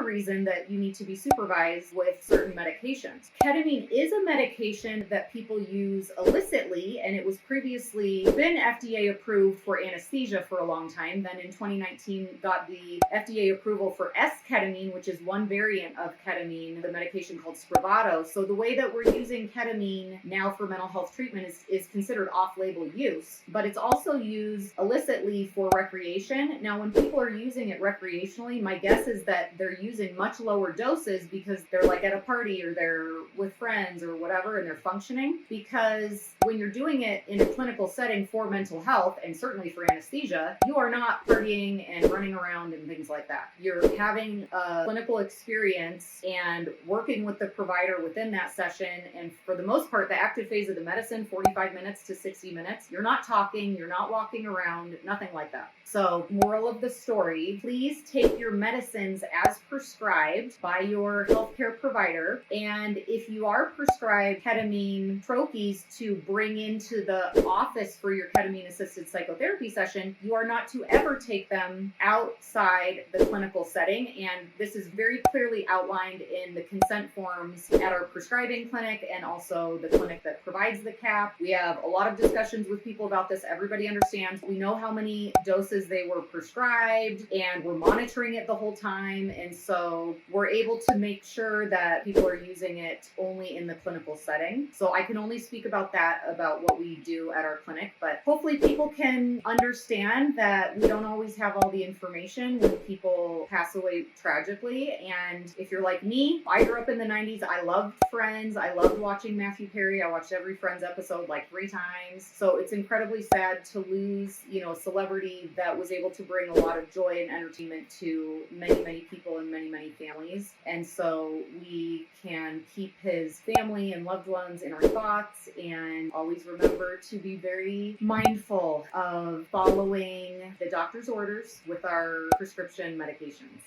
reason that you need to be supervised with certain medications. Ketamine is a medication that people use illicitly, and it was previously been FDA approved for anesthesia for a long time. Then in 2019 got the FDA approval for S-ketamine, which is one variant of ketamine, the medication called Spravato. So the way that we're using ketamine now for mental health treatment is considered off-label use, but it's also used illicitly for recreation. Now, when people are using it recreationally, my guess is that they're using much lower doses because they're like at a party or they're with friends or whatever and they're functioning. Because when you're doing it in a clinical setting for mental health and certainly for anesthesia, you are not partying and running around and things like that. You're having a clinical experience and working with the provider within that session. And for the most part, the active phase of the medicine, 45 minutes to 60 minutes, you're not talking, you're not walking around, nothing like that. So, moral of the story, please take your medicines as prescribed by your healthcare provider. And if you are prescribed ketamine trochees to bring into the office for your ketamine-assisted psychotherapy session, you are not to ever take them outside the clinical setting. And this is very clearly outlined in the consent forms at our prescribing clinic and also the clinic that provides the cap. We have a lot of discussions with people about this. Everybody understands. We know how many doses they were prescribed and we're monitoring it the whole time. And so we're able to make sure that people are using it only in the clinical setting. So I can only speak about that, about what we do at our clinic, but hopefully people can understand that we don't always have all the information when people pass away tragically. And if you're like me, I grew up in the 90s. I loved Friends. I loved watching Matthew Perry. I watched every Friends episode like 3 times. So it's incredibly sad to lose, a celebrity that was able to bring a lot of joy and entertainment to many, many people and many, many families. And so we can keep his family and loved ones in our thoughts and always remember to be very mindful of following the doctor's orders with our prescription medications.